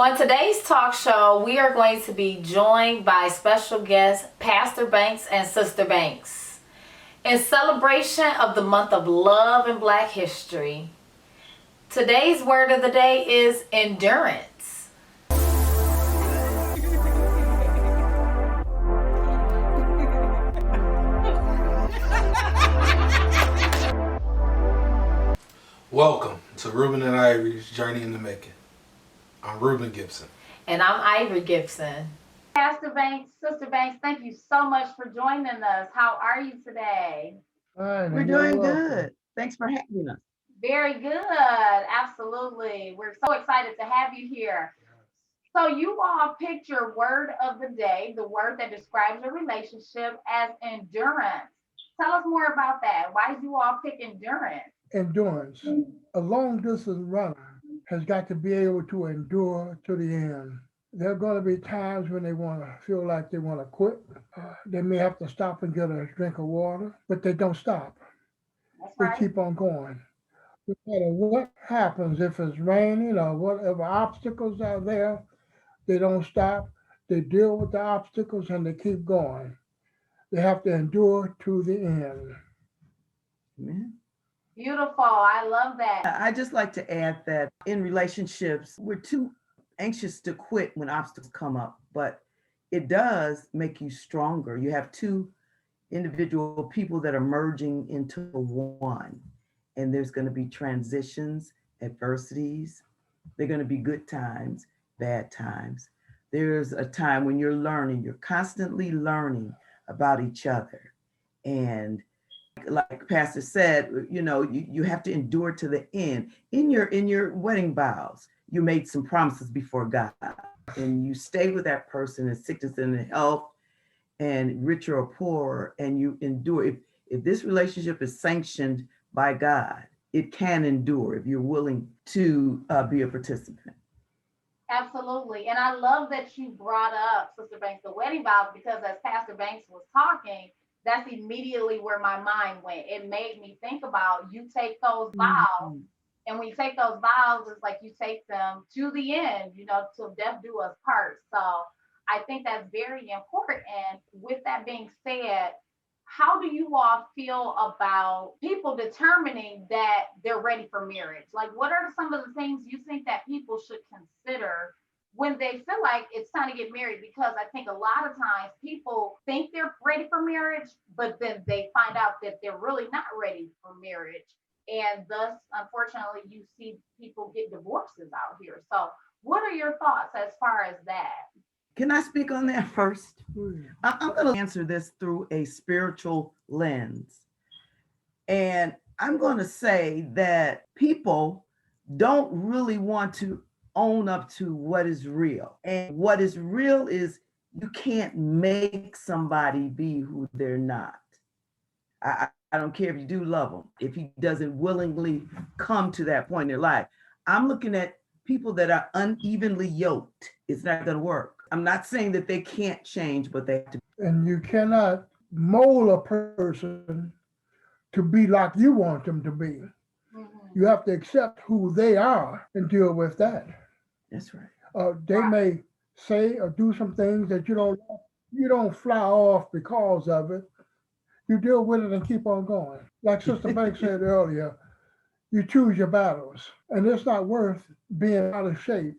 On today's talk show, we are going to be joined by special guests Pastor Banks and Sister Banks. In celebration of the month of love and Black history, today's word of the day is endurance. Welcome to Ruben and Ivory's Journey in the Making. I'm Ruben Gibson. And I'm Ivory Gibson. Pastor Banks, Sister Banks, thank you so much for joining us. How are you today? Fine, We're doing good. Thanks for having us. Very good. Absolutely. We're so excited to have you here. So you all picked your word of the day, the word that describes your relationship, as endurance. Tell us more about that. Why did you all pick endurance? Endurance. A long distance runner has got to be able to endure to the end. There are going to be times when they want to feel like they want to quit. They may have to stop and get a drink of water, but they don't stop. That's They right. keep on going. No matter what happens, if it's raining or whatever obstacles are there, they don't stop. They deal with the obstacles and they keep going. They have to endure to the end. Amen. Beautiful. I love that. I just like to add that in relationships, we're too anxious to quit when obstacles come up, but it does make you stronger. You have two individual people that are merging into one, and there's going to be transitions, adversities. They're going to be good times, bad times. There's a time when you're learning, you're constantly learning about each other. And like Pastor said, you have to endure to the end. In your wedding vows, you made some promises before God, and you stay with that person in sickness and in health, and richer or poorer, and you endure. If this relationship is sanctioned by God, it can endure if you're willing to be a participant. Absolutely. And I love that you brought up, Sister Banks, the wedding vows, because as Pastor Banks was talking, that's immediately where my mind went. It made me think about you take those vows, and when you take those vows, it's like you take them to the end, till death do us part. So I think that's very important. And with that being said, how do you all feel about people determining that they're ready for marriage? Like, what are some of the things you think that people should consider when they feel like it's time to get married? Because I think a lot of times people think they're ready for marriage, but then they find out that they're really not ready for marriage. And thus, unfortunately, you see people get divorces out here. So what are your thoughts as far as that? Can I speak on that first? I'm going to answer this through a spiritual lens. And I'm going to say that people don't really want to own up to what is real. And what is real is you can't make somebody be who they're not. I don't care if you do love him, if he doesn't willingly come to that point in their life. I'm looking at people that are unevenly yoked. It's not going to work. I'm not saying that they can't change, but they have to. And you cannot mold a person to be like you want them to be. You have to accept who they are and deal with that. That's right. They may say or do some things that you don't fly off because of it. You deal with it and keep on going. Like Sister Banks said earlier, you choose your battles. And it's not worth being out of shape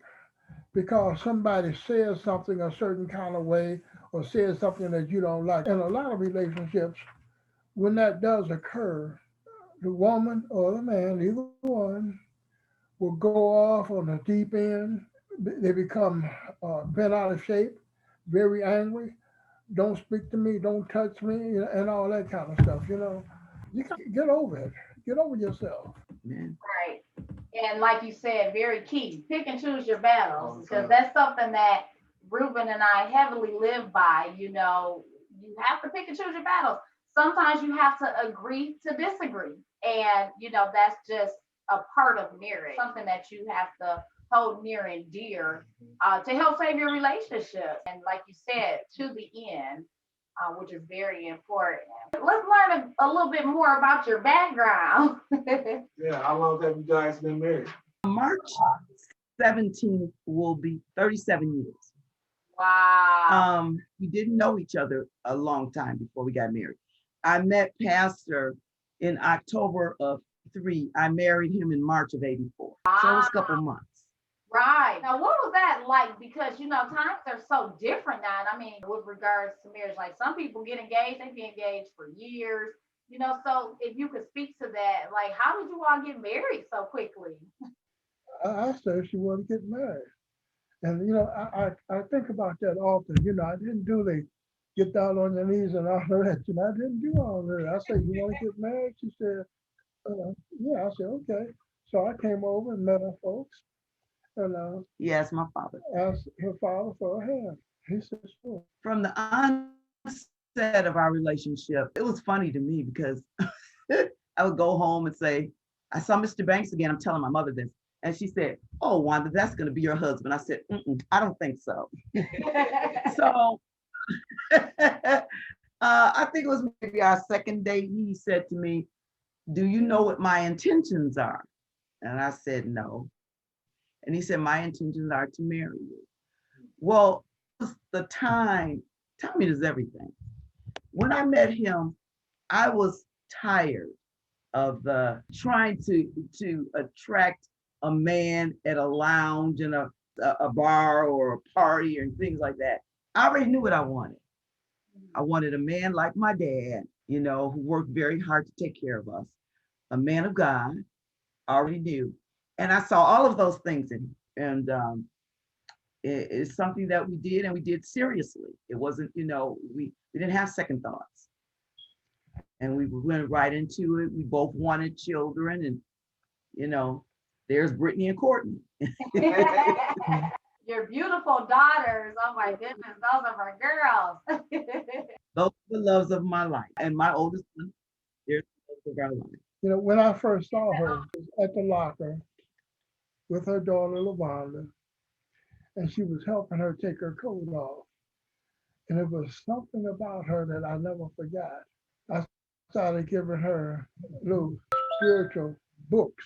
because somebody says something a certain kind of way or says something that you don't like. In a lot of relationships, when that does occur, the woman or the man, either one, will go off on the deep end. They become bent out of shape, very angry. Don't speak to me, don't touch me, and all that kind of stuff. You can get over it. Get over yourself. Man. Right. And like you said, very key. Pick and choose your battles, because that's something that Ruben and I heavily live by. You have to pick and choose your battles. Sometimes you have to agree to disagree. And, that's just a part of marriage, something that you have to hold near and dear to help save your relationship. And like you said, to the end, which is very important. Let's learn a little bit more about your background. Yeah, how long have you guys been married? March 17th will be 37 years. Wow. We didn't know each other a long time before we got married. I met Pastor in October of 3. I married him in March of 84. So it was a couple months. Right. Now, what was that like? Because, times are so different now. And I mean, with regards to marriage, like some people get engaged, they be engaged for years, so if you could speak to that, like, how did you all get married so quickly? I asked her if she wanted to get married. And, I think about that often. I didn't do the get down on your knees and all of that. I didn't do all of that. I said, you want to get married? She said, yeah. I said, okay. So I came over and met her folks and Yes, my father. asked her father for a hand. He said, sure. From the onset of our relationship, it was funny to me because I would go home and say, I saw Mr. Banks again. I'm telling my mother this. And she said, oh, Wanda, that's going to be your husband. I said, I don't think so. So I think it was maybe our second date. He said to me, do you know what my intentions are? And I said, no. And he said, my intentions are to marry you. Well, it was the time is everything. When I met him, I was tired of the trying to attract a man at a lounge and a bar or a party and things like that. I already knew what I wanted. I wanted a man like my dad, who worked very hard to take care of us, a man of God, I already knew. And I saw all of those things in him. And it's something that we did, and we did seriously. It wasn't, we didn't have second thoughts. And we went right into it. We both wanted children, and, there's Brittany and Courtney. Your beautiful daughters. Oh my goodness, those are my girls. Those are the loves of my life. And my oldest one, there's the love of our life. When I first saw her at the locker with her daughter, LaWanda, and she was helping her take her coat off. And it was something about her that I never forgot. I started giving her little spiritual books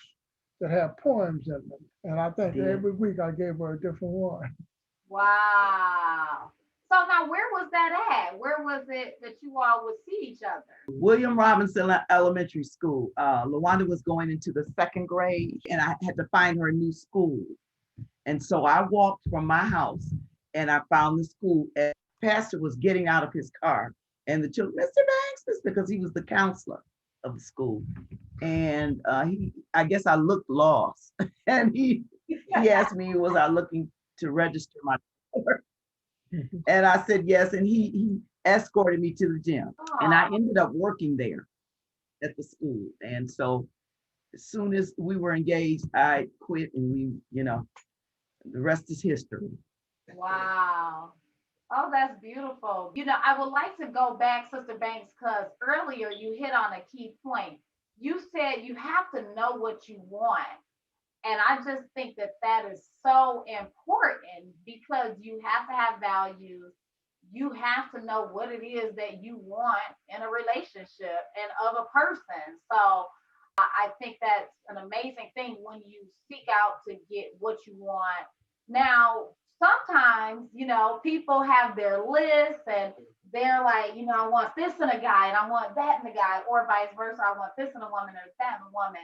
that have poems in them. And I think every week I gave her a different one. Wow. So now where was that at? Where was it that you all would see each other? William Robinson Elementary School. LaWanda was going into the 2nd grade, and I had to find her a new school. And so I walked from my house and I found the school, and the pastor was getting out of his car, and the children, Mr. Banks, because he was the counselor of the school. And I guess I looked lost. And he asked me, was I looking to register my car? And I said yes, and he escorted me to the gym. Aww. And I ended up working there at the school. And so as soon as we were engaged, I quit, and we, the rest is history. Wow. Oh, that's beautiful. I would like to go back, Sister Banks, because earlier you hit on a key point. You said you have to know what you want. And I just think that is so important, because you have to have values. You have to know what it is that you want in a relationship and of a person. So I think that's an amazing thing when you seek out to get what you want. Now, sometimes, people have their lists and they're like, I want this in a guy and I want that in a guy, or vice versa. I want this in a woman or that in a woman.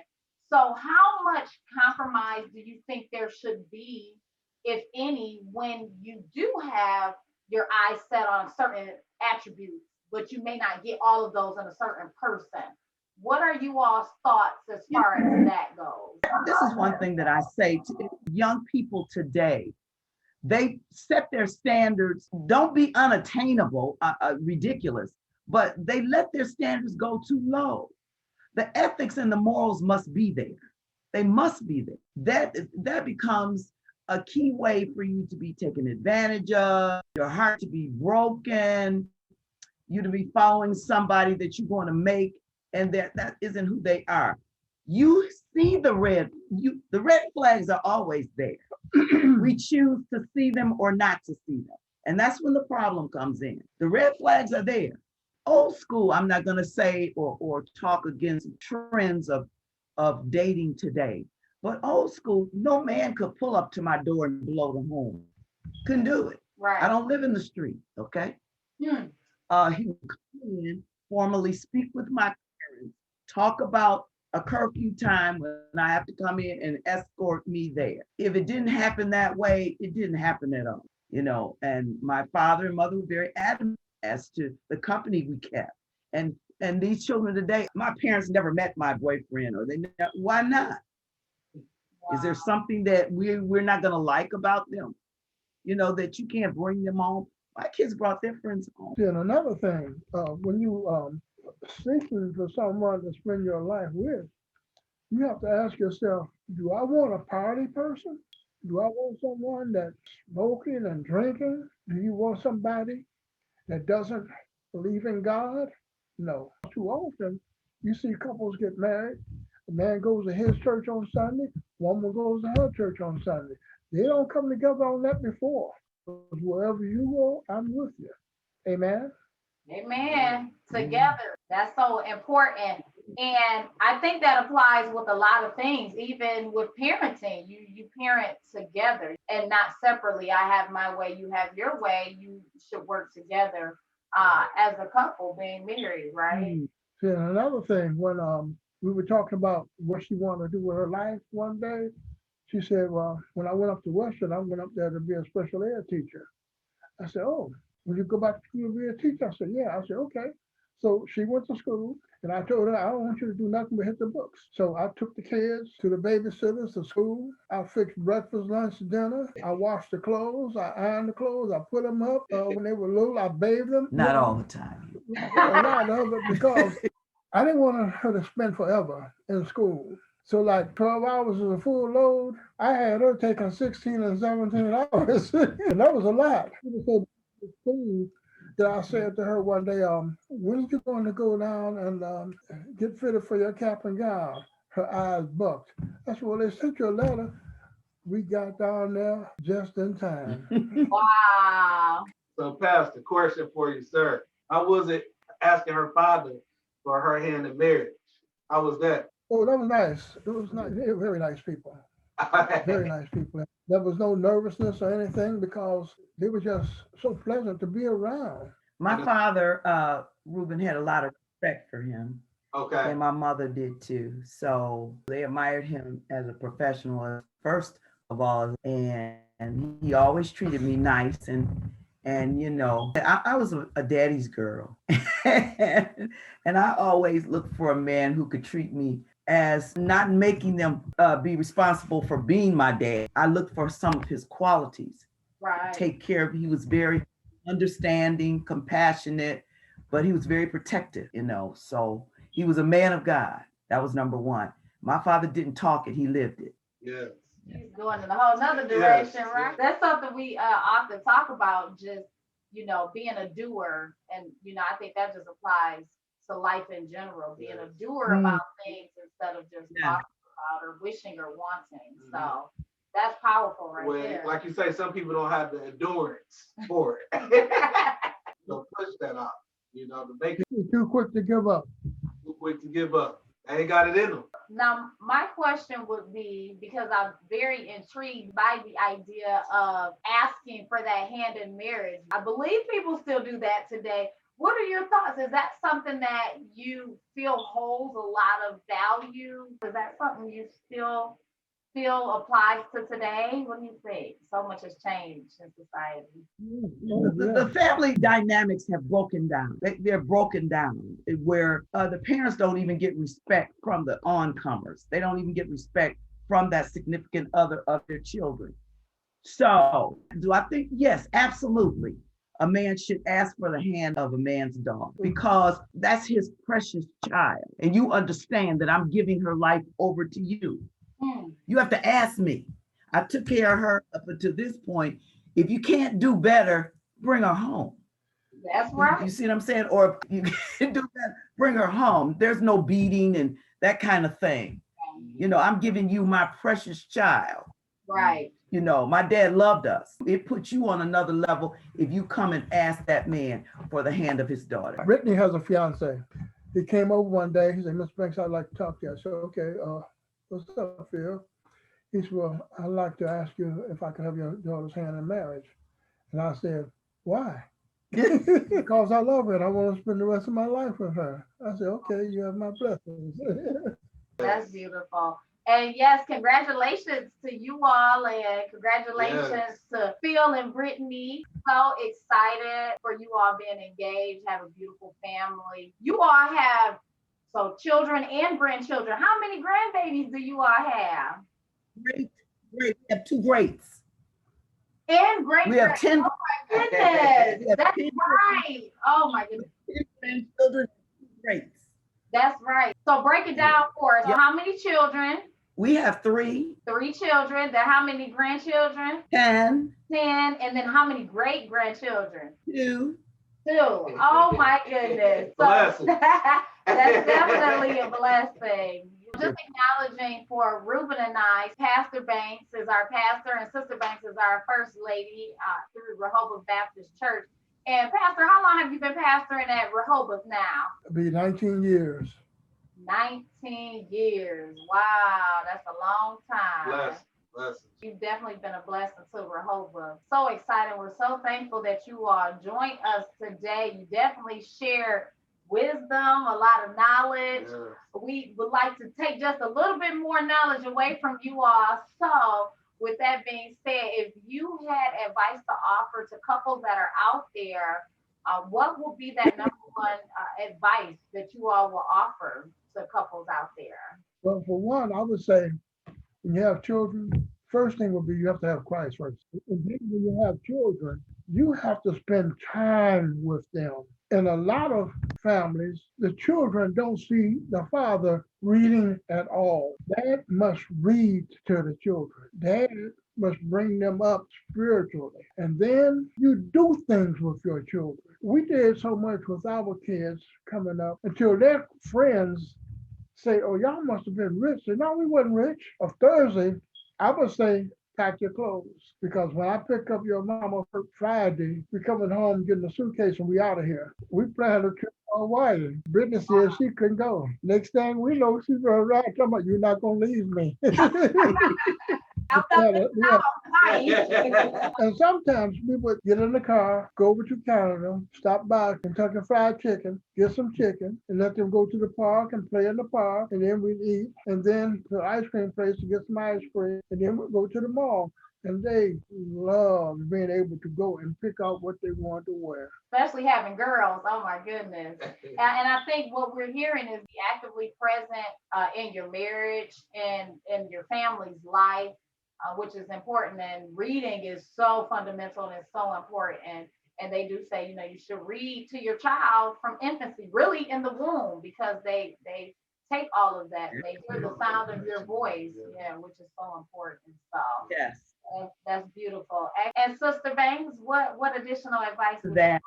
So how much compromise do you think there should be, if any, when you do have your eyes set on certain attributes, but you may not get all of those in a certain person? What are you all's thoughts as far as that goes? This is one thing that I say to young people today. They set their standards, don't be unattainable, ridiculous, but they let their standards go too low. The ethics and the morals must be there. They must be there. That becomes a key way for you to be taken advantage of, your heart to be broken, you to be following somebody that you're going to make, and that isn't who they are. You see the red flags are always there. We choose to see them or not to see them. And that's when the problem comes in. The red flags are there. Old school, I'm not going to say or talk against trends of dating today, But old school, no man could pull up to my door and blow the horn. Couldn't do it. Right. I don't live in the street, okay? Hmm. He would come in, formally speak with my parents, talk about a curfew time when I have to come in and escort me there. If it didn't happen that way, it didn't happen at all, you know. And my father and mother were very adamant as to the company we kept. And these children today, my parents never met my boyfriend, or why not? Wow. Is there something that we're not gonna like about them? You know, that you can't bring them home? My kids brought their friends home. And another thing, when you seeking for someone to spend your life with, you have to ask yourself, do I want a party person? Do I want someone that's smoking and drinking? Do you want somebody that doesn't believe in God? No. Too often, you see couples get married. The man goes to his church on Sunday, woman goes to her church on Sunday. They don't come together on that before. Wherever you go, I'm with you. Amen. Amen. Together. That's so important. And I think that applies with a lot of things, even with parenting. You parent together and not separately. I have my way, you have your way. You should work together as a couple being married, right? See, and another thing, when we were talking about what she wanted to do with her life one day, she said, well, when I went up to Western, I went up there to be a special ed teacher. I said, oh, will you go back to school to be a teacher? I said, yeah. I said, okay. So she went to school, and I told her, I don't want you to do nothing but hit the books. So I took the kids to the babysitters to school. I fixed breakfast, lunch, dinner. I washed the clothes. I ironed the clothes. I put them up. When they were little, I bathed them. Not all the time. A lot of it, because I didn't want her to spend forever in school. So like 12 hours is a full load. I had her taking 16 and 17 hours. And that was a lot. That I said to her one day, when are you going to go down and get fitted for your cap and gown? Her eyes bucked. I said, well, they sent you a letter. We got down there just in time. Wow. So, Pastor, question for you, sir. How was it asking her father for her hand in marriage? How was that? Oh, that was nice. It was nice. They were very nice people. Very nice people. There was no nervousness or anything because they were just so pleasant to be around. My father, Reuben, had a lot of respect for him. Okay. And my mother did too. So they admired him as a professional, first of all, and he always treated me nice. And you know, I was a daddy's girl. And I always looked for a man who could treat me as not making them be responsible for being my dad. I looked for some of his qualities. Right. Take care of. He was very understanding, compassionate, but he was very protective, you know. So he was a man of God. That was number one. My father didn't talk it, he lived it. Yes. He's going in a whole nother direction, right? That's something we often talk about, just, you know, being a doer. And, you know, I think that just applies to life in general, being a doer about things instead of just talking about or wishing or wanting. So that's powerful right there. Like you say, some people don't have the endurance for it. So push that off, you know, to make it Too quick to give up. too quick to give up. They ain't got it in them. Now, my question would be, because I'm very intrigued by the idea of asking for that hand in marriage. I believe people still do that today. What are your thoughts? Is that something that you feel holds a lot of value? Is that something you still feel applies to today? What do you think? So much has changed in society. The family dynamics have broken down. They're broken down where the parents don't even get respect from the oncomers. They don't even get respect from that significant other of their children. So do I think? Yes, absolutely. A man should ask for the hand of a man's daughter because that's his precious child. And you understand that I'm giving her life over to you. You have to ask me. I took care of her up until this point. If you can't do better, bring her home. That's right. You see what I'm saying? Or if you can do better, bring her home. There's no beating and that kind of thing. You know, I'm giving you my precious child. Right. You know, my dad loved us. It puts you on another level if you come and ask that man for the hand of his daughter. Brittany has a fiance. He came over one day. He said, Mr. Banks, I'd like to talk to you. I said, okay, what's up, Phil? He said, well, I'd like to ask you if I could have your daughter's hand in marriage. And I said, why? Because I love her and I want to spend the rest of my life with her. I said, okay, you have my blessings. That's beautiful. And yes, congratulations to you all, and congratulations to Phil and Brittany. So excited for you all being engaged, have a beautiful family. You all have children and grandchildren. How many grandbabies do you all have? Great. We have 2 greats. And great. We have 10. Oh my goodness. That's right. Oh my goodness. Grandchildren, 2 greats. That's right. So break it down for us. So how many children? We have 3. 3 children. Then how many grandchildren? 10. 10. And then how many great grandchildren? 2. 2. Oh my goodness. So that's definitely a blessing. Just acknowledging for Ruben and I, Pastor Banks is our pastor and Sister Banks is our first lady through Rehoboth Baptist Church. And Pastor, how long have you been pastoring at Rehoboth now? It'll be 19 years. 19 years. Wow, that's a long time. Blessings. You've definitely been a blessing to Rehoboth. So excited. We're so thankful that you all joined us today. You definitely shared wisdom, a lot of knowledge. Yeah. We would like to take just a little bit more knowledge away from you all. So with that being said, if you had advice to offer to couples that are out there, what will be that number one advice that you all will offer to couples out there? Well, for one, I would say when you have children, first thing would be you have to have Christ first. And then when you have children, you have to spend time with them. In a lot of families, the children don't see the father reading at all. Dad must read to the children. Dad must bring them up spiritually. And then you do things with your children. We did so much with our kids coming up until their friends say, oh, y'all must have been rich. And no, we wasn't rich. On Thursday, I would say, pack your clothes. Because when I pick up your mama for Friday, we coming home, getting a suitcase, and we out of here. We planned a trip to Hawaii. Brittany said she couldn't go. Next thing we know, she's going to ride, talking about, you're not going to leave me. And sometimes we would get in the car, go over to Canada, stop by Kentucky Fried Chicken, get some chicken, and let them go to the park and play in the park, and then we'd eat, and then to the ice cream place to get some ice cream, and then we'd go to the mall. And they love being able to go and pick out what they want to wear. Especially having girls. Oh my goodness. And I think what we're hearing is be actively present in your marriage and in your family's life, which is important. And reading is so fundamental and it's so important. And they do say, you should read to your child from infancy, really in the womb, because they take all of that and they hear the sound of your voice, which is so important. So yes, that's beautiful. And Sister Banks, what additional advice would that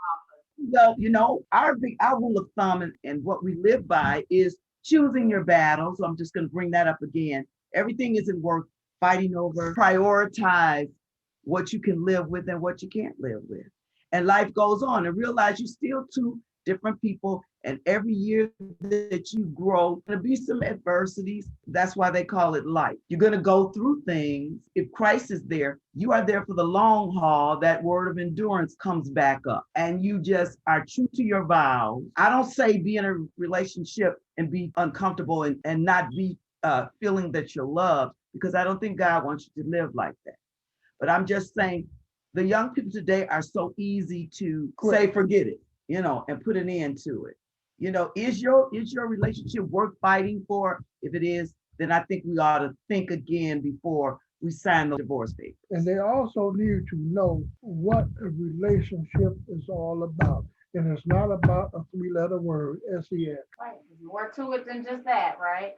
you offer? Well, our rule of thumb and what we live by is choosing your battles. So I'm just going to bring that up again. Everything isn't worth fighting over. Prioritize what you can live with and what you can't live with. And life goes on, and realize you're still 2 different people. And every year that you grow, there'll be some adversities. That's why they call it life. You're going to go through things. If Christ is there, you are there for the long haul. That word of endurance comes back up, and you just are true to your vows. I don't say be in a relationship and be uncomfortable and not be feeling that you're loved, because I don't think God wants you to live like that. But I'm just saying the young people today are so easy to say, forget it, and put an end to it. Is your relationship worth fighting for? If it is, then I think we ought to think again before we sign the divorce papers. And they also need to know what a relationship is all about. And it's not about a 3-letter word, SEX. Right. More to it than just that, right?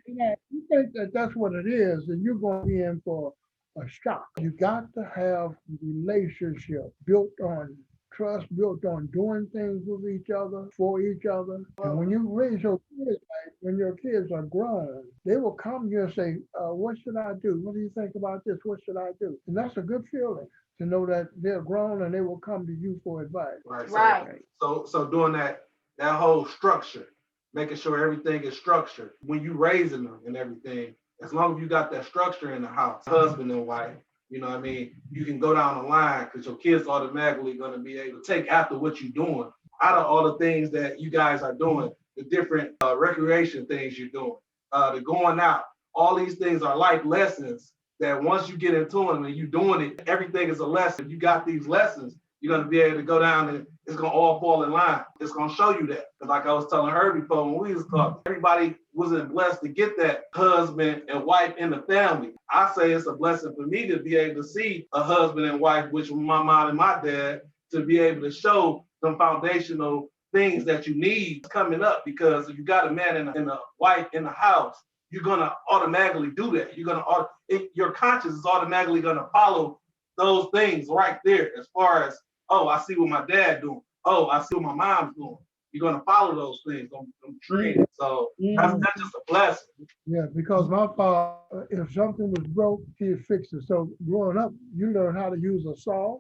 Yeah, you think that that's what it is, and you're going to be in for a shock. You got to have a relationship built on trust, built on doing things with each other, for each other. And when you raise your kids, when your kids are grown, they will come to you and say, what should I do? What do you think about this? What should I do? And that's a good feeling to know that they're grown and they will come to you for advice. Right. So doing that whole structure, making sure everything is structured. When you raising them and everything, As long as you got that structure in the house, husband and wife, you know what I mean? You can go down the line because your kids automatically going to be able to take after what you're doing. Out of all the things that you guys are doing, the different recreation things you're doing, the going out, all these things are like lessons that once you get into them and you're doing it, everything is a lesson. You got these lessons, you're going to be able to go down and it's going to all fall in line. It's going to show you that. Because like I was telling her before when we was talking, everybody wasn't blessed to get that husband and wife in the family. I say it's a blessing for me to be able to see a husband and wife, which was my mom and my dad, to be able to show some foundational things that you need coming up. Because if you got a man and a wife in the house, you're gonna automatically do that. Your conscience is automatically gonna follow those things right there. As far as, oh, I see what my dad doing. Oh, I see what my mom's doing. You're gonna follow those things. I'm trained. So that's just a blessing. Yeah, because my father, if something was broke, he'd fix it. So growing up, you learn how to use a saw,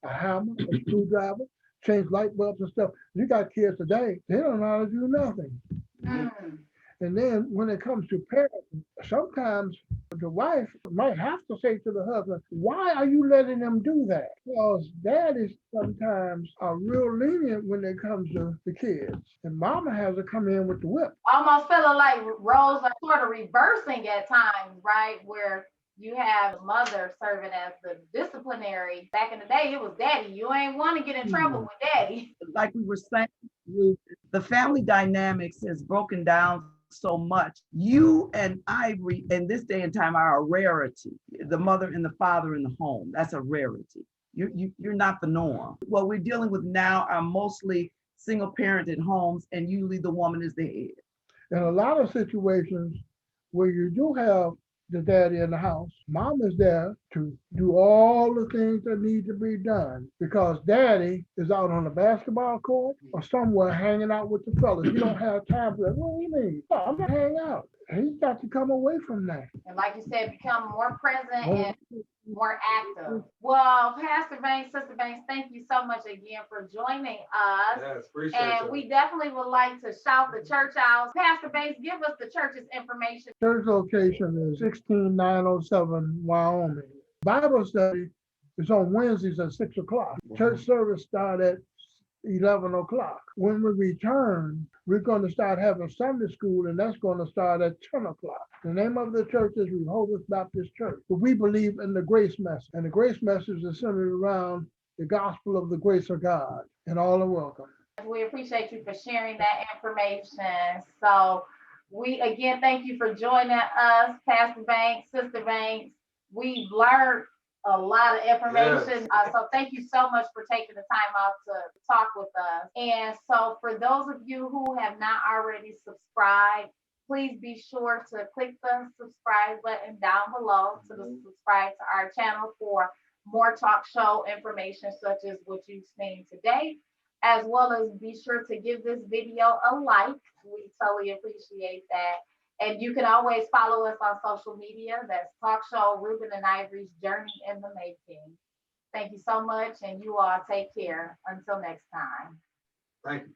a hammer, a screwdriver, change light bulbs and stuff. You got kids today, they don't know how to do nothing. And then when it comes to parenting, sometimes the wife might have to say to the husband, why are you letting them do that? Because daddies sometimes are real lenient when it comes to the kids. And mama has to come in with the whip. Almost feeling like roles are sort of reversing at times, right? Where you have the mother serving as the disciplinary. Back in the day, it was daddy. You ain't want to get in trouble with daddy. Like we were saying, the family dynamics has broken down so much. You and Ivory in this day and time are a rarity. The mother and the father in the home, that's a rarity. You're not the norm. What we're dealing with now are mostly single parented homes, and usually the woman is the head. In a lot of situations where you do have the daddy in the house, mom is there to do all the things that need to be done because daddy is out on the basketball court or somewhere hanging out with the fellas. You don't have time for that. What do you mean? Oh, I'm gonna hang out. He's got to come away from that. And like you said, become more present and more active. Well, Pastor Banks, Sister Banks, thank you so much again for joining us. Yes, appreciate And you. we definitely would like to shout the church out. Pastor Banks, give us the church's information. Church location is 16907 Wyoming. Bible study is on Wednesdays at 6 o'clock. Church service starts at 11 o'clock. When we return, we're going to start having Sunday school, and that's going to start at 10 o'clock. The name of the church is Rehoboth Baptist Church. But we believe in the grace message, and the grace message is centered around the gospel of the grace of God, and all are welcome. We appreciate you for sharing that information. So we again thank you for joining us, Pastor Banks, Sister Banks. We've learned a lot of information. Yes. So thank you so much for taking the time out to talk with us. And so for those of you who have not already subscribed, please be sure to click the subscribe button down below to subscribe to our channel for more talk show information such as what you've seen today, as well as be sure to give this video a like. We totally appreciate that. And you can always follow us on social media. That's Talk Show Ruben and Ivory's Journey in the Making. Thank you so much, and you all take care. Until next time. Thank you.